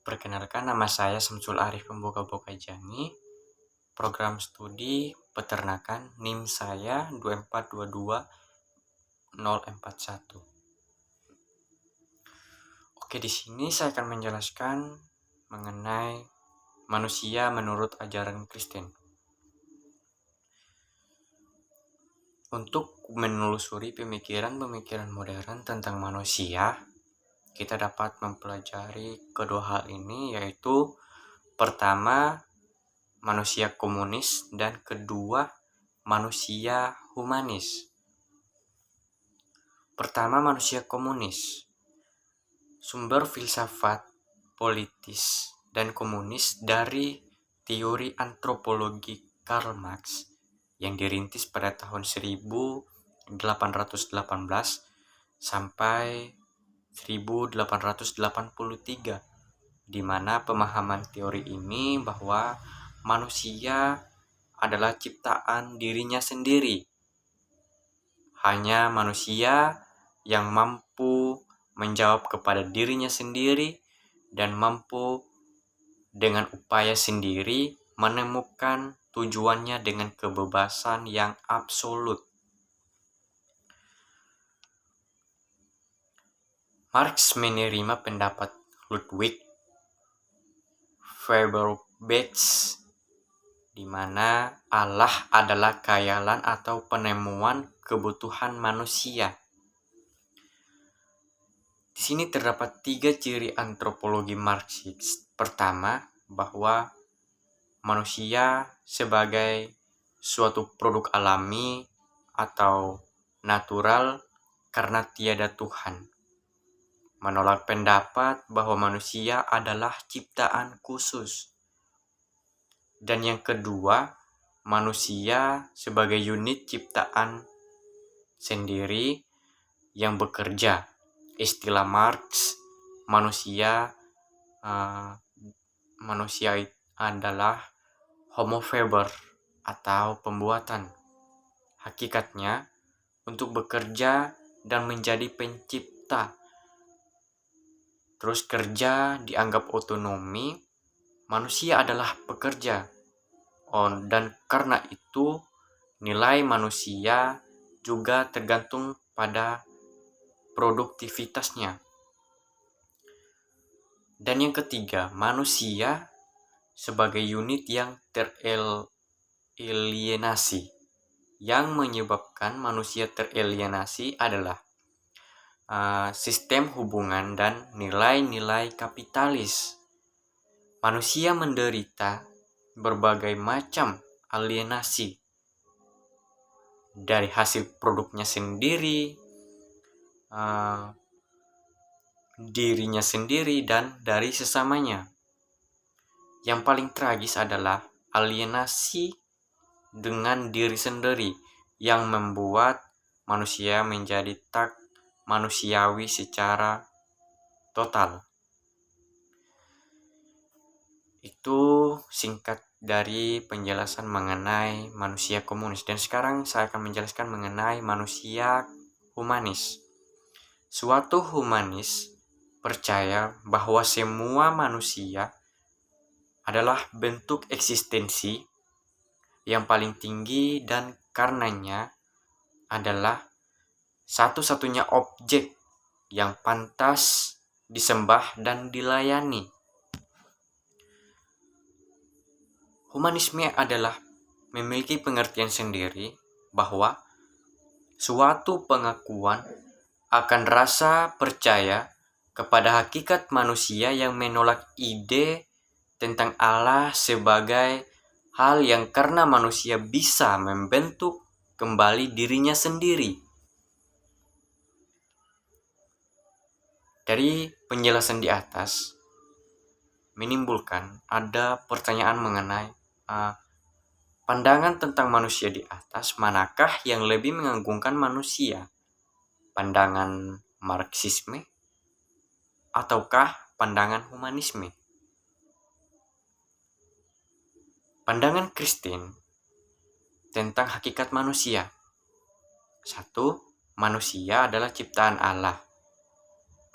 Perkenalkan, nama saya Samsul Arif Pemboga Jangi. Program studi peternakan, NIM saya 2422041. Oke, di sini saya akan menjelaskan mengenai manusia menurut ajaran Kristen. Untuk menelusuri pemikiran-pemikiran modern tentang manusia, kita dapat mempelajari kedua hal ini, yaitu pertama, manusia komunis, dan kedua, manusia humanis. Pertama, manusia komunis. Sumber filsafat, politis, dan komunis dari teori antropologi Karl Marx yang dirintis pada tahun 1818 sampai 1883, di mana pemahaman teori ini bahwa manusia adalah ciptaan dirinya sendiri. Hanya manusia yang mampu menjawab kepada dirinya sendiri dan mampu dengan upaya sendiri menemukan tujuannya dengan kebebasan yang absolut. Marx menerima pendapat Ludwig Feuerbach di mana Allah adalah khayalan atau penemuan kebutuhan manusia. Di sini terdapat 3 ciri antropologi Marxis. Pertama, bahwa manusia sebagai suatu produk alami atau natural karena tiada Tuhan. Menolak pendapat bahwa manusia adalah ciptaan khusus. Dan yang kedua, manusia sebagai unit ciptaan sendiri yang bekerja. Istilah Marx, manusia adalah homo faber atau pembuatan. Hakikatnya untuk bekerja dan menjadi pencipta. Terus kerja dianggap otonomi, manusia adalah pekerja. Dan karena itu nilai manusia juga tergantung pada produktivitasnya. Dan yang ketiga, manusia sebagai unit yang teralienasi. Yang menyebabkan manusia teralienasi adalah sistem hubungan dan nilai-nilai kapitalis. Manusia menderita berbagai macam alienasi dari hasil produknya sendiri, dirinya sendiri, dan dari sesamanya. Yang paling tragis adalah alienasi dengan diri sendiri yang membuat manusia menjadi tak manusiawi secara total. Itu singkat dari penjelasan mengenai manusia komunis. Dan sekarang saya akan menjelaskan mengenai manusia humanis. Suatu humanis percaya bahwa semua manusia adalah bentuk eksistensi yang paling tinggi dan karenanya adalah satu-satunya objek yang pantas disembah dan dilayani. Humanisme adalah memiliki pengertian sendiri bahwa suatu pengakuan akan rasa percaya kepada hakikat manusia yang menolak ide tentang Allah sebagai hal yang karena manusia bisa membentuk kembali dirinya sendiri. Dari penjelasan di atas menimbulkan ada pertanyaan mengenai pandangan tentang manusia di atas, manakah yang lebih mengagungkan manusia? Pandangan Marxisme ataukah pandangan humanisme? Pandangan Kristen tentang hakikat manusia. 1. Manusia adalah ciptaan Allah.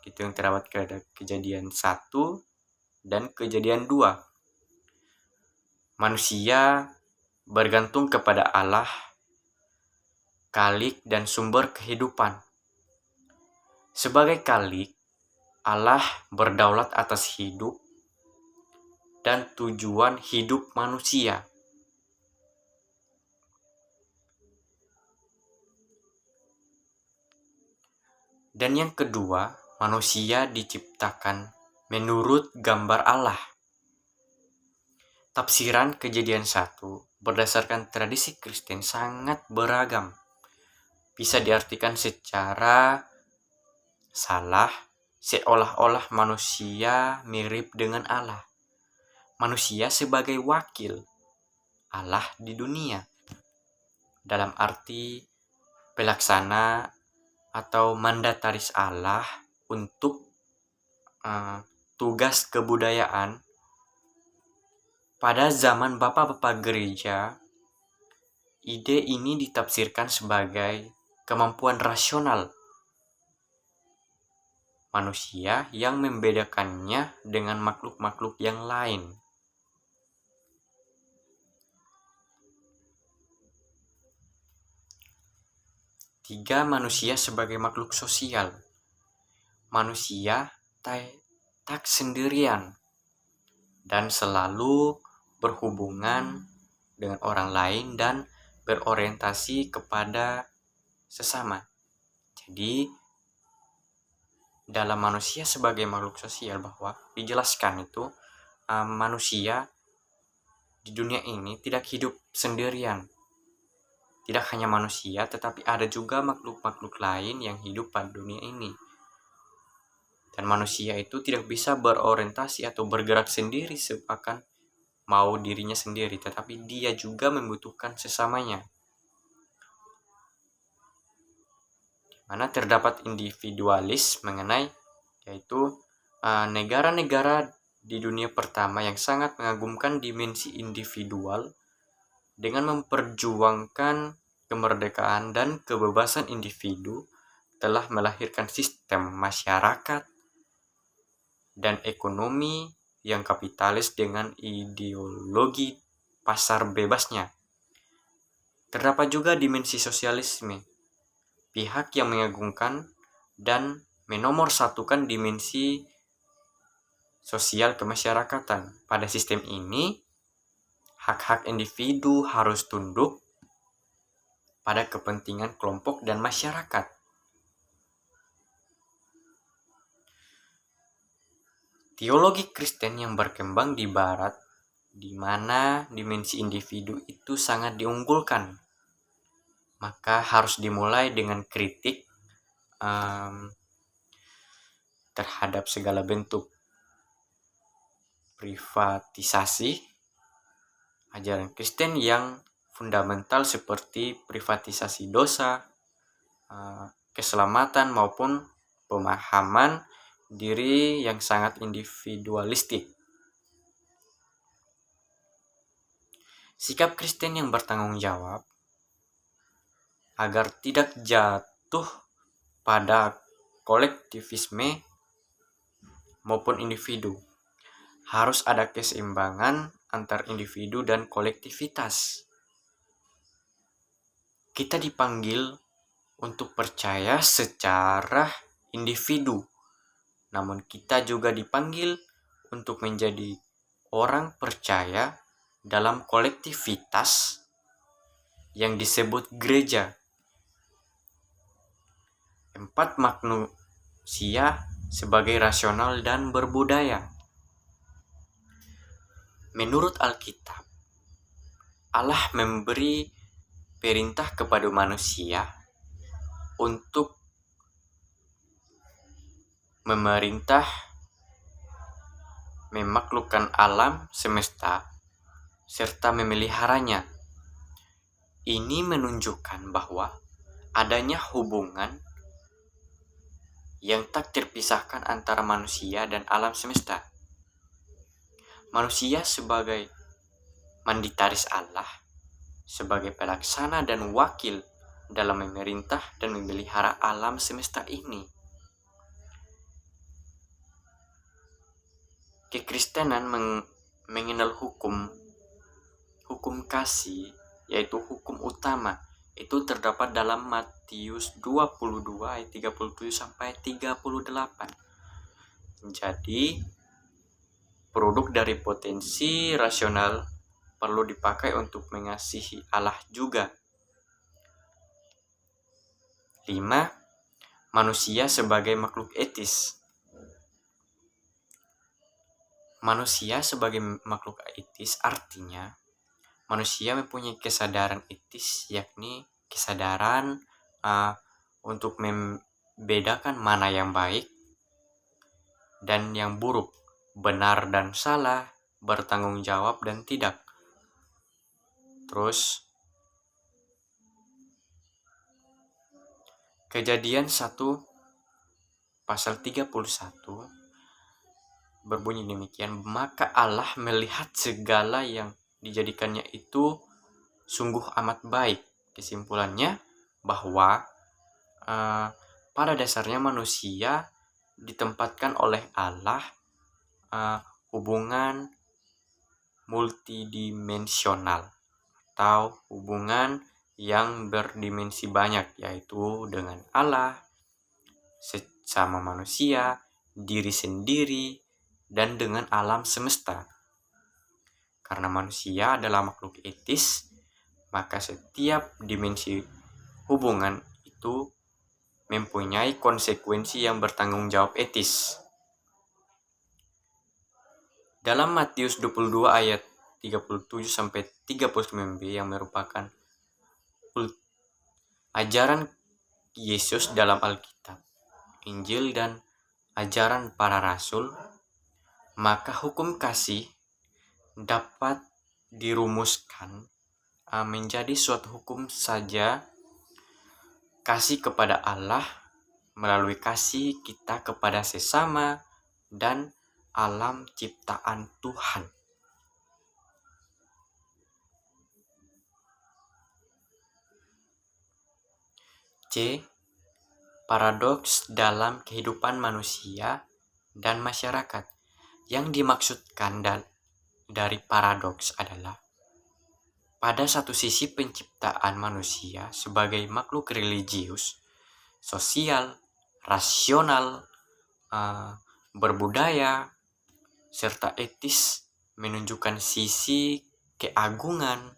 Itu yang terdapat pada Kejadian 1 dan Kejadian 2. Manusia bergantung kepada Allah, Khalik dan sumber kehidupan. Sebagai Khalik, Allah berdaulat atas hidup dan tujuan hidup manusia. Dan yang kedua, manusia diciptakan menurut gambar Allah. Tafsiran Kejadian 1 berdasarkan tradisi Kristen sangat beragam. Bisa diartikan secara salah, seolah-olah manusia mirip dengan Allah. Manusia sebagai wakil Allah di dunia, dalam arti pelaksana atau mandataris Allah untuk tugas kebudayaan. Pada zaman bapak-bapak gereja, ide ini ditafsirkan sebagai kemampuan rasional manusia yang membedakannya dengan makhluk-makhluk yang lain. Tiga, manusia sebagai makhluk sosial. Manusia tak sendirian dan selalu berhubungan dengan orang lain dan berorientasi kepada sesama. Jadi, dalam manusia sebagai makhluk sosial bahwa dijelaskan itu manusia di dunia ini tidak hidup sendirian. Tidak hanya manusia, tetapi ada juga makhluk-makhluk lain yang hidup pada dunia ini. Dan manusia itu tidak bisa berorientasi atau bergerak sendiri seakan mau dirinya sendiri, tetapi dia juga membutuhkan sesamanya. Di mana terdapat individualis mengenai, yaitu negara-negara di dunia pertama yang sangat mengagumkan dimensi individual dengan memperjuangkan kemerdekaan dan kebebasan individu, telah melahirkan sistem masyarakat dan ekonomi yang kapitalis dengan ideologi pasar bebasnya. Terdapat juga dimensi sosialisme, pihak yang mengagungkan dan menomorsatukan dimensi sosial kemasyarakatan. Pada sistem ini, hak-hak individu harus tunduk pada kepentingan kelompok dan masyarakat. Teologi Kristen yang berkembang di Barat, di mana dimensi individu itu sangat diunggulkan, maka harus dimulai dengan kritik terhadap segala bentuk privatisasi ajaran Kristen yang fundamental seperti privatisasi dosa, keselamatan maupun pemahaman diri yang sangat individualistik. Sikap Kristen yang bertanggung jawab agar tidak jatuh pada kolektivisme maupun individu. Harus ada keseimbangan antar individu dan kolektivitas. Kita dipanggil untuk percaya secara individu, namun kita juga dipanggil untuk menjadi orang percaya dalam kolektivitas yang disebut gereja. 4, manusia sebagai rasional dan berbudaya. Menurut Alkitab, Allah memberi perintah kepada manusia untuk memerintah, memaklukkan alam semesta, serta memeliharanya. Ini menunjukkan bahwa adanya hubungan yang tak terpisahkan antara manusia dan alam semesta. Manusia sebagai mandataris Allah, sebagai pelaksana dan wakil dalam memerintah dan memelihara alam semesta ini. Kekristenan mengenal hukum kasih, yaitu hukum utama. Itu terdapat dalam Matius 22 ayat 37 sampai 38. Jadi, produk dari potensi rasional perlu dipakai untuk mengasihi Allah juga. 5. Manusia sebagai makhluk etis. Manusia sebagai makhluk etis artinya manusia mempunyai kesadaran etis, yakni kesadaran untuk membedakan mana yang baik dan yang buruk, benar dan salah, bertanggung jawab dan tidak. Terus Kejadian 1 pasal 31 berbunyi demikian, maka Allah melihat segala yang dijadikannya itu sungguh amat baik. Kesimpulannya bahwa pada dasarnya manusia ditempatkan oleh Allah hubungan multidimensional atau hubungan yang berdimensi banyak, yaitu dengan Allah, sesama manusia, diri sendiri, dan dengan alam semesta. Karena manusia adalah makhluk etis, maka setiap dimensi hubungan itu mempunyai konsekuensi yang bertanggung jawab etis. Dalam Matius 22 ayat 37 sampai 39b yang merupakan ajaran Yesus dalam Alkitab, Injil dan ajaran para rasul, maka hukum kasih dapat dirumuskan menjadi suatu hukum saja, kasih kepada Allah melalui kasih kita kepada sesama dan alam ciptaan Tuhan. C. Paradoks dalam kehidupan manusia dan masyarakat. Yang dimaksudkan dari paradoks adalah pada satu sisi penciptaan manusia sebagai makhluk religius, sosial, rasional, berbudaya, serta etis menunjukkan sisi keagungan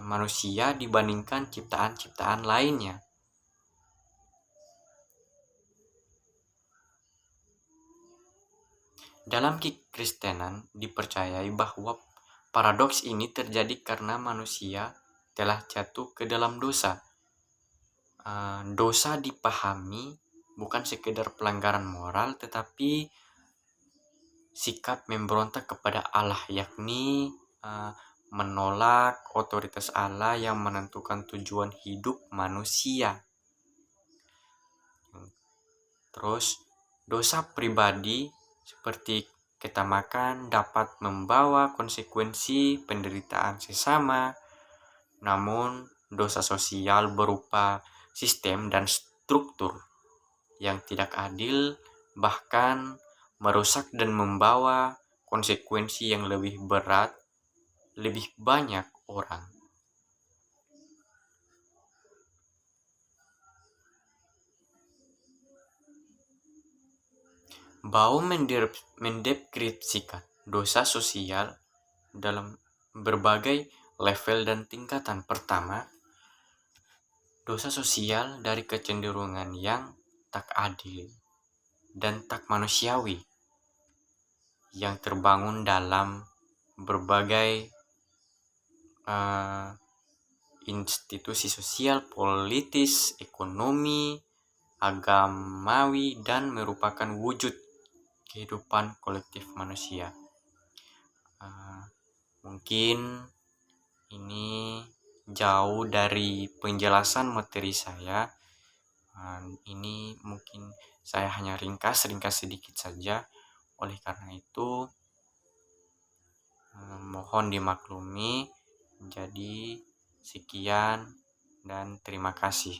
manusia dibandingkan ciptaan-ciptaan lainnya. Dalam kekristenan dipercayai bahwa paradoks ini terjadi karena manusia telah jatuh ke dalam dosa. Dosa dipahami bukan sekedar pelanggaran moral, tetapi sikap memberontak kepada Allah, yakni menolak otoritas Allah yang menentukan tujuan hidup manusia. Terus, dosa pribadi seperti ketamakan dapat membawa konsekuensi penderitaan sesama, namun dosa sosial berupa sistem dan struktur yang tidak adil bahkan merusak dan membawa konsekuensi yang lebih berat lebih banyak orang. Baum mendeskripsikan dosa sosial dalam berbagai level dan tingkatan. Pertama, dosa sosial dari kecenderungan yang tak adil dan tak manusiawi yang terbangun dalam berbagai institusi sosial, politis, ekonomi, agamawi, dan merupakan wujud kehidupan kolektif manusia. Mungkin ini jauh dari penjelasan materi saya. Ini mungkin saya hanya ringkas sedikit saja. Oleh karena itu, mohon dimaklumi. Jadi, sekian dan terima kasih.